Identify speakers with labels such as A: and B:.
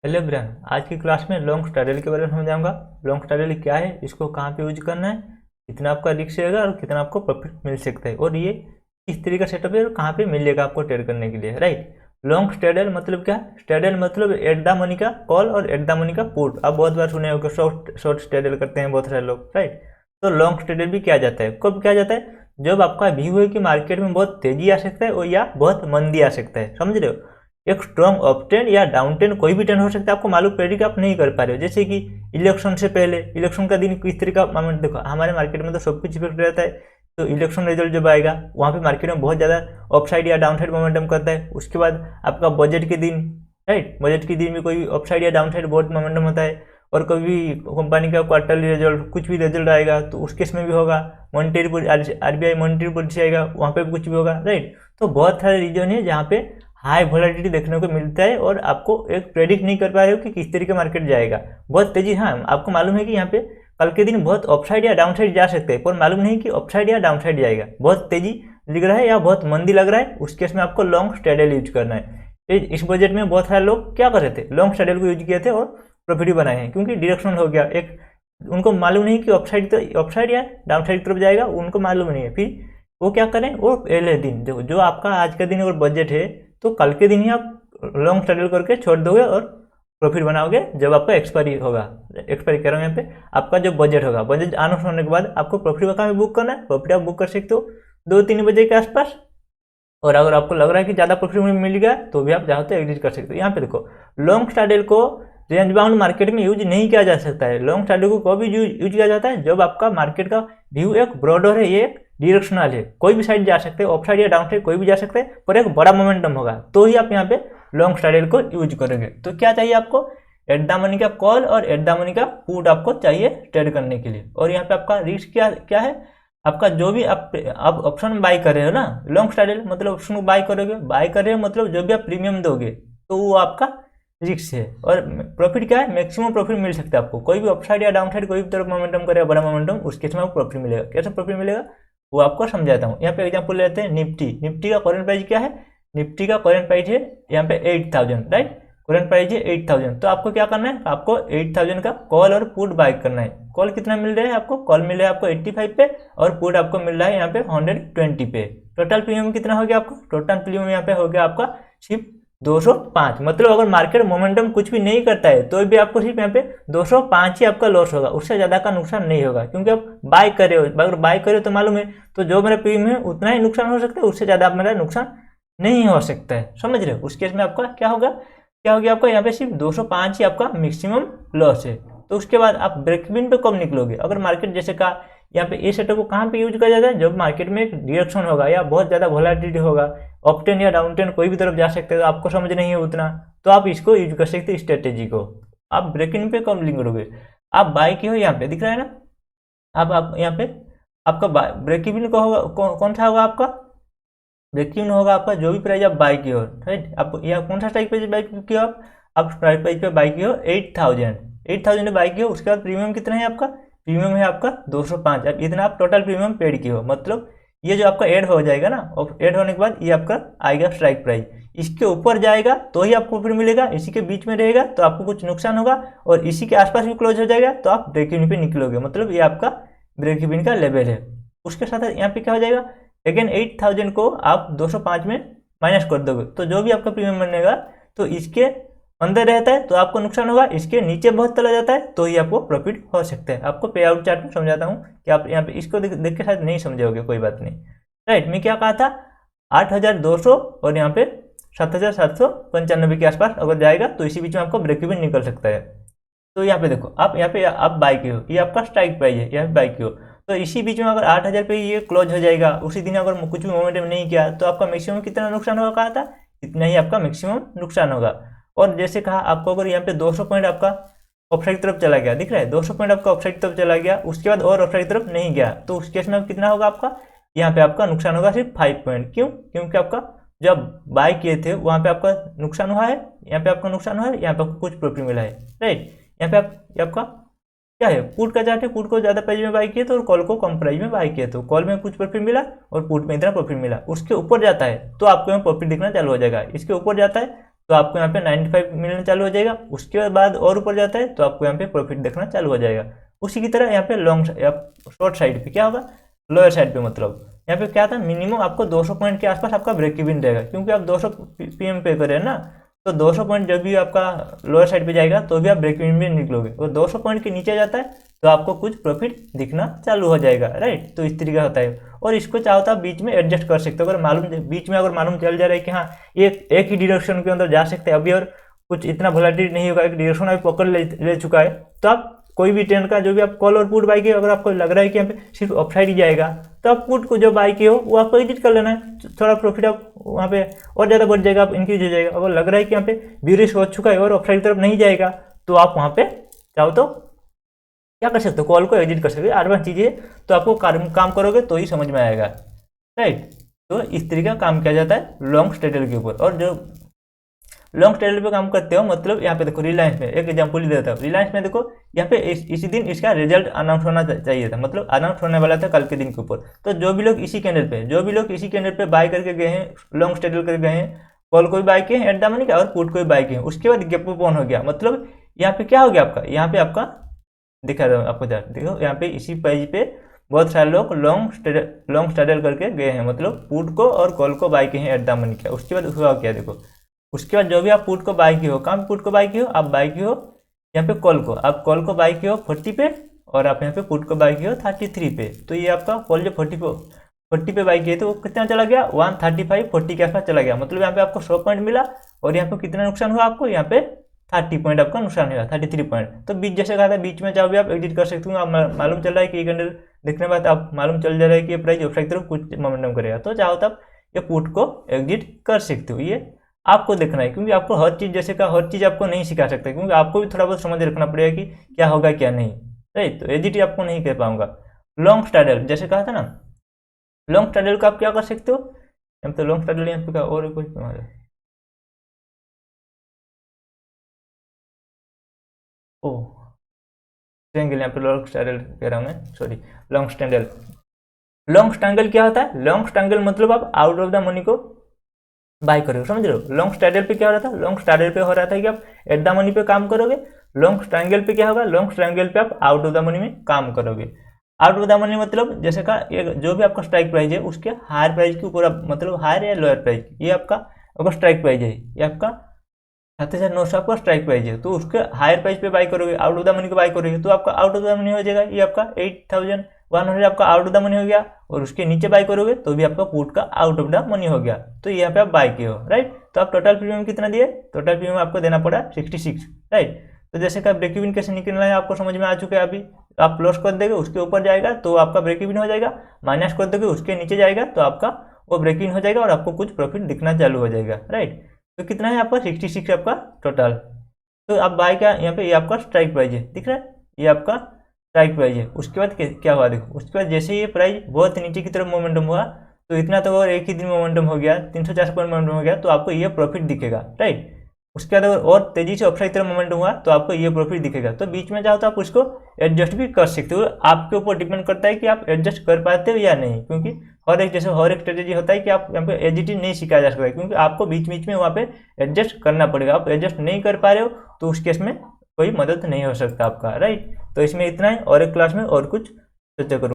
A: Hello ब्रन, आज की class में लॉन्ग स्टाइल के बारे में समझाऊंगा। लॉन्ग स्टाइल क्या है, इसको कहाँ पे यूज करना है, कितना आपका रिस्क रहेगा और कितना आपको प्रॉफिट मिल सकता है, और ये किस तरीके का सेटअप है और कहाँ पे मिलेगा आपको ट्रेड करने के लिए, राइट। लॉन्ग स्टाइल मतलब क्या? स्टाइल मतलब एट द मनी का कॉल और एट द मनी का पुट। आप बहुत बार सुने होगा, शॉर्ट शॉर्ट स्टाइल करते हैं बहुत सारे लोग, राइट। तो लॉन्ग स्टाइल भी किया जाता है, कब किया जाता है? जब आपका व्यू है कि मार्केट में बहुत तेजी आ सकता है और या बहुत मंदी आ सकता है, समझ रहे हो। एक स्ट्रॉन्ग अप ट्रेंड या डाउन ट्रेंड कोई भी ट्रेंड हो सकता है, आपको मालूम प्रेडिक्ट आप नहीं कर पा रहे हो। जैसे कि इलेक्शन से पहले, इलेक्शन का दिन किस तरह का मोमेंट, देखो हमारे मार्केट में तो सब कुछ इफेक्ट रहता है। तो इलेक्शन रिजल्ट जब आएगा वहाँ पे मार्केट में बहुत ज़्यादा अपसाइड या डाउन साइड मोमेंटम करता है। उसके बाद आपका बजट के दिन, राइट, बजट के दिन में कोई अपसाइड या डाउन साइड बहुत मोमेंटम होता है। और कभी कंपनी का क्वार्टरली रिजल्ट, कुछ भी रिजल्ट आएगा तो उस केस में भी होगा। मॉनिटरी आरबीआई मॉनिटरी पॉलिसी आएगा, वहाँ पे भी कुछ भी होगा, राइट। तो बहुत सारे रीजन है जहाँ पे हाई वोलेटिलिटी देखने को मिलता है और आपको एक प्रेडिक्ट नहीं कर पा रहे हो कि किस तरीके मार्केट जाएगा। बहुत तेजी, हाँ आपको मालूम है कि यहाँ पे कल के दिन बहुत अपसाइड या डाउन साइड जा सकते हैं, पर मालूम नहीं कि अपसाइड या डाउन साइड जाएगा। बहुत तेजी दिख रहा है या बहुत मंदी लग रहा है, उस केस में आपको लॉन्ग स्ट्रैडल यूज करना है। इस बजट में बहुत सारे लोग क्या कर रहे थे, लॉन्ग स्ट्रैडल को यूज किए थे और प्रॉफिट बनाए हैं, क्योंकि डायरेक्शनल हो गया एक। उनको मालूम नहीं कि अपसाइड या डाउन साइड की तरफ जाएगा, उनको मालूम नहीं है। फिर वो क्या करें, वो पहले दिन देखो, जो आपका आज का दिन अगर बजट है तो कल के दिन ही आप लॉन्ग स्ट्रैडल करके छोड़ दोगे और प्रॉफिट बनाओगे जब आपका एक्सपायरी होगा। एक्सपायरी कह रहा हूँ यहाँ पे, आपका जो बजट होगा, बजट अनाउंस होने के बाद आपको प्रॉफिट कहाँ पे बुक करना है, प्रॉफिट आप बुक कर सकते हो 2-3 बजे के आसपास। और अगर आपको लग रहा है कि ज़्यादा प्रॉफिट मिल गया तो भी आप चाहो तो एग्जिट कर सकते हो। यहाँ पे देखो, लॉन्ग स्ट्रैडल को रेंज बाउंड मार्केट में यूज नहीं किया जा सकता है। लॉन्ग स्ट्रैडल को कभी यूज किया जाता है जब आपका मार्केट का व्यू एक ब्रॉडर है, ये एक डायरेक्शनल है, कोई भी साइड जा सकते हैं, ऑफ साइड या डाउन साइड कोई भी जा सकते हैं, पर एक बड़ा मोमेंटम होगा तो ही आप यहाँ पे लॉन्ग स्ट्रैडल को यूज करोगे। तो क्या चाहिए आपको, एट द मनी का कॉल और एट द मनी का पुट आपको चाहिए ट्रेड करने के लिए। और यहाँ पे आपका रिस्क क्या क्या है, आपका जो भी आप ऑप्शन बाई कर रहे हो ना, लॉन्ग स्ट्रैडल मतलब ऑप्शन को बाई करोगे, बाई कर रहे हो मतलब जो भी आप प्रीमियम दोगे तो वो आपका रिस्क है। और प्रॉफिट क्या है, मैक्सिमम प्रॉफिट मिल सकता है आपको। कोई भी अपसाइड या डाउन साइड कोई भी तरफ मोमेंटम करेगा, बड़ा मोमेंटम, उस केस में आपको प्रॉफिट मिलेगा। कैसे प्रॉफिट मिलेगा वो आपको समझाता हूँ। यहाँ पे एग्जाम्पल लेते हैं निफ्टी। निफ्टी का करंट प्राइस क्या है, निफ्टी का करंट प्राइस है यहाँ पे 8000, राइट। करंट प्राइस है 8000। तो आपको क्या करना है, आपको 8000 का कॉल और पुट बाय करना है। कॉल कितना मिल रहा है आपको, कॉल मिल रहा है आपको 85 पे और पुट आपको मिल रहा है यहाँ पे 120 पे। टोटल प्रीमियम कितना हो गया आपको, टोटल प्रीमियम यहाँ पे हो गया आपका सिर्फ 205। मतलब अगर मार्केट मोमेंटम कुछ भी नहीं करता है तो भी आपको सिर्फ यहाँ पे 205 ही आपका लॉस होगा, उससे ज़्यादा का नुकसान नहीं होगा, क्योंकि आप बाय कर रहे हो। अगर बाय कर रहे हो तो मालूम है, तो जो मेरा प्रीमियम है उतना ही नुकसान हो सकता है, उससे ज़्यादा मेरा नुकसान नहीं हो सकता है, समझ रहे हो। उस केस में आपका क्या होगा, क्या हो गया आपका यहाँ पे सिर्फ 205 ही आपका मैक्सिमम लॉस है। तो उसके बाद आप ब्रेक इवन पे कब निकलोगे, अगर मार्केट जैसे का यहाँ पे, ये सेटअप को कहाँ पे यूज किया जाता है, जब मार्केट में एक डायरेक्शन होगा या बहुत ज़्यादा वोलेटिलिटी होगा, अप ट्रेंड या डाउन ट्रेंड कोई भी तरफ जा सकते हैं, तो आपको समझ नहीं है उतना, तो आप इसको यूज कर सकते हैं स्ट्रेटेजी को। आप ब्रेक इन पे कब लिंक करोगे, आप बाय की हो, यहाँ पे दिख रहा है ना, आप यहाँ पे आपका ब्रेक इवन का होगा, कौन सा होगा आपका ब्रेक इवन होगा आपका जो भी प्राइस आप बाई की हो, राइट। आप यहाँ कौन सा स्ट्राइक प्राइस बाई की हो, आप स्ट्राइक प्राइस पे बाई की हो 8000 में बाई की हो। उसके बाद प्रीमियम कितना है आपका, प्रीमियम है आपका 205। अब इतना आप टोटल प्रीमियम पेड की हो, मतलब ये जो आपका ऐड हो जाएगा ना, और ऐड होने के बाद ये आपका आएगा स्ट्राइक प्राइस। इसके ऊपर जाएगा तो ही आपको प्रॉफिट मिलेगा, इसी के बीच में रहेगा तो आपको कुछ नुकसान होगा, और इसी के आसपास भी क्लोज हो जाएगा तो आप ब्रेक इवन पे निकलोगे, मतलब ये आपका ब्रेक इवन का लेवल है। उसके साथ यहाँ पे क्या हो जाएगा, अगेन 8000 को आप 205 में माइनस कर दोगे तो जो भी आपका प्रीमियम बनेगा तो इसके अंदर रहता है तो आपको नुकसान होगा, इसके नीचे बहुत चला जाता है तो ही आपको प्रॉफिट हो सकता है। आपको पे आउट चार्ट में समझाता हूँ कि आप यहाँ पे इसको देख के शायद नहीं समझोगे, कोई बात नहीं, राइट। मैं क्या कहा था, 8200 और यहाँ पे 7795 के आसपास अगर जाएगा तो इसी बीच में आपको ब्रेक इवन निकल सकता है। तो यहाँ पे देखो, आप यहाँ पे आप बाई की हो, ये आपका स्ट्राइक प्राइस है, यहाँ पे बाई की हो, तो इसी बीच में अगर 8000 पे ये क्लोज हो जाएगा, उसी दिन अगर कुछ भी मोमेंटम नहीं किया तो आपका मैक्सिमम कितना नुकसान होगा, कहा था इतना ही आपका मैक्सिमम नुकसान होगा। और जैसे कहा आपको, अगर यहाँ पे 200 पॉइंट आपका ऑफसाइड की तरफ चला गया, दिख रहा है 200 पॉइंट आपका ऑफसाइड की तरफ चला गया, उसके बाद और ऑफसाइड की तरफ नहीं गया, तो उस केस में कितना होगा आपका, यहाँ पे आपका नुकसान होगा सिर्फ 5 पॉइंट। क्यों, क्योंकि आपका जब बाय किए थे वहाँ पे आपका नुकसान हुआ है, यहाँ पे आपका नुकसान हुआ है, यहाँ पे आपको कुछ प्रॉफिट मिला है, राइट। यहाँ पे आपका क्या है, पुट का चार्ट है, पुट को ज़्यादा प्राइस में बाई किए तो और कॉल को कम प्राइस में बाई किए तो कॉल में कुछ प्रॉफिट मिला और पुट में इतना प्रॉफिट मिला। उसके ऊपर जाता है तो आपको यहाँ प्रॉफिट दिखना चालू हो जाएगा, इसके ऊपर जाता है तो आपको यहाँ पे 95 मिलना चालू हो जाएगा। उसके बाद और ऊपर जाता है तो आपको यहाँ पे प्रॉफिट देखना चालू हो जाएगा। उसी की तरह यहाँ पे लॉन्ग या शॉर्ट साइड पे क्या होगा, लोअर साइड पे मतलब यहाँ पे क्या था, मिनिमम आपको 200 पॉइंट के आसपास आपका ब्रेक इवन रहेगा, क्योंकि आप 200 पीएम पे कर रहे हैं ना, तो 200 पॉइंट जब भी आपका लोअर साइड पे जाएगा तो भी आप ब्रेक इवन में निकलोगे। और 200 पॉइंट के नीचे जाता है तो आपको कुछ प्रॉफिट दिखना चालू हो जाएगा, राइट। तो इस तरीका होता है। और इसको चाहो तो आप बीच में एडजस्ट कर सकते हो, अगर मालूम बीच में अगर मालूम चल जा रहा है कि हाँ एक ही डायरेक्शन के अंदर जा सकते हैं अभी और कुछ इतना वोलेटिलिटी नहीं होगा, एक डायरेक्शन अभी पकड़ ले चुका है, तो आप कोई भी ट्रेंड का जो भी आप कॉल और पुट बाई किए, अगर आपको लग रहा है कि यहाँ पे सिर्फ अपसाइड ही जाएगा तो आप पुट को जो बाई किए हो वो आपको एडिट कर लेना है, थोड़ा प्रॉफिट आप वहाँ पे और ज़्यादा बढ़ जाएगा, आप इंक्रीज हो जाएगा। अगर लग रहा है कि यहाँ पे ब्यूरिश हो चुका है और अपसाइड की तरफ नहीं जाएगा तो आप वहाँ पे चाहो तो क्या कर सकते हो, कॉल को एडिट कर सकते हो। एडवांस चीज़ें तो आपको काम करोगे तो ही समझ में आएगा, राइट। तो इस तरीके का काम किया जाता है लॉन्ग स्ट्रेटजी के ऊपर। और जो लॉन्ग स्ट्रेटजी पे काम करते हो, मतलब यहाँ पे देखो रिलायंस में एक एग्जांपल ही देता हूँ। रिलायंस में देखो यहाँ पे इसी दिन इसका रिजल्ट अनाउंस होना चाहिए था, मतलब अनाउंस होने वाला था कल के दिन के ऊपर। तो जो भी लोग इसी कैंडल पे बाय करके गए हैं, लॉन्ग स्ट्रेटजी करके गए हैं, कॉल को भी बाय किए एट द मनी का और पुट को भी बाय किए, उसके बाद गैप अप ऑन हो गया, मतलब यहाँ पे क्या हो गया आपका, यहाँ पे आपका दिखा रहा हूँ आपको, देखो यहाँ पे इसी पेज पे बहुत सारे लोग लॉन्ग स्ट्रेटजी करके गए हैं, मतलब पुट को और कॉल को बाय किए हैं एट द मनी का। उसके बाद हुआ क्या देखो, उसके बाद जो भी आप पुट को बाय किए हो, कहाँ पे पुट को बाय किए हो, आप बाय किए हो यहाँ पे कॉल को, आप कॉल को बाय किए हो 40 पे और आप यहाँ पे पुट को बाय किए हो 33 पे। तो ये आपका कॉल जो 40 पे बाय किए तो वो कितना चला गया, 135.40 के आसपास चला गया, मतलब यहाँ पे आपको 100 पॉइंट मिला और यहाँ पे कितना नुकसान हुआ आपको, यहाँ पे 30 पॉइंट आपका नुकसान हुआ, 33 पॉइंट। तो बीच जैसे कहा था बीच में चाहो भी आप एग्जिट कर सकते हो, आप मालूम चल रहा है कि ये कैंडल देखने के बाद आप मालूम चल जा रहा है कि ये प्राइस अपसाइड तरफ कुछ मोमेंटम करेगा, तो चाहो तब ये पुट को एग्जिट कर सकते हो। ये आपको देखना है, क्योंकि आपको हर चीज़ जैसे का हर चीज़ आपको नहीं सिखा सकता, क्योंकि आपको भी थोड़ा बहुत समझ रखना पड़ेगा कि क्या होगा क्या नहीं, राइट। तो एग्जिट आपको नहीं कर पाऊंगा। लॉन्ग स्ट्रेटजी जैसे कहा था ना, लॉन्ग स्ट्रेटजी को आप क्या कर सकते हो, तो लॉन्ग स्ट्रेटजी यहाँ पे और कोई ट्रायंगल, यहाँ पे लॉन्ग स्ट्रेटजी कह रहा हूँ मैं, sorry long strategy. Long strategy क्या होता है, लॉन्ग स्ट्रेटजी मतलब आप आउट ऑफ द मनी को बाय करोगे, समझ रहे हो। लॉन्ग स्ट्रेटजी पे क्या हो रहा था, लॉन्ग स्ट्रेटजी पे हो रहा था कि आप एट द मनी पे काम करोगे। लॉन्ग स्ट्रेटजी पे क्या होगा, लॉन्ग स्ट्रेटजी पे आप आउट ऑफ द मनी में काम करोगे। आउट ऑफ द मनी मतलब जैसे का जो भी आपका स्ट्राइक प्राइस है उसके हायर प्राइस के ऊपर, मतलब हायर या लोअर प्राइस, ये आपका स्ट्राइक प्राइस है, ये आपका 7,900 आपका स्ट्राइक प्राइस है, तो उसके हायर प्राइस पे बाय करोगे, आउट ऑफ द मनी को बाय करोगे तो आपका आउट ऑफ द मनी हो जाएगा, ये आपका 8,100 आपका आउट ऑफ द मनी हो गया। और उसके नीचे बाय करोगे तो भी आपका पुट का आउट ऑफ द मनी हो गया, तो यहाँ पे आप बाय किए हो, राइट। तो आप टोटल प्रीमियम कितना दिए, टोटल प्रीमियम आपको देना पड़ा 66, राइट। तो जैसे कि ब्रेक इवन कैसे निकलना है आपको समझ में आ चुका है। अभी आप लॉस कर देंगे उसके ऊपर जाएगा तो आपका ब्रेक इवन हो जाएगा, माइनस कर दोगे उसके नीचे जाएगा तो आपका वो ब्रेक इवन हो जाएगा और आपको कुछ प्रॉफिट दिखना चालू हो जाएगा, राइट। तो कितना है आपका 66 आपका टोटल। तो आप बाय का यहाँ पे ये आपका स्ट्राइक प्राइस है, दिख रहा है, ये आपका स्ट्राइक प्राइस है। उसके बाद क्या हुआ देखो, उसके बाद जैसे ये प्राइस बहुत नीचे की तरफ मोमेंटम हुआ तो इतना तो और एक ही दिन मोमेंटम हो गया, 340 पॉइंट मोमेंटम हो गया, तो आपको ये प्रॉफिट दिखेगा, राइट। उसके बाद अगर और तेजी से अपसाइड तरफ मोमेंटम हुआ तो आपको ये प्रॉफिट दिखेगा। तो बीच में चाहो तो आप उसको एडजस्ट भी कर सकते हो, आपके ऊपर डिपेंड करता है कि आप एडजस्ट कर पाते हो या नहीं, क्योंकि हर एक स्ट्रेटेजी होता है कि आप यहाँ पे एडिटिंग नहीं सीखा जा सकता है, क्योंकि आपको बीच बीच में वहाँ पे एडजस्ट करना पड़ेगा। आप एडजस्ट नहीं कर पा रहे हो तो उस केस में कोई मदद नहीं हो सकता आपका, राइट। तो इसमें इतना ही, और एक क्लास में और कुछ चर्चा करूँ।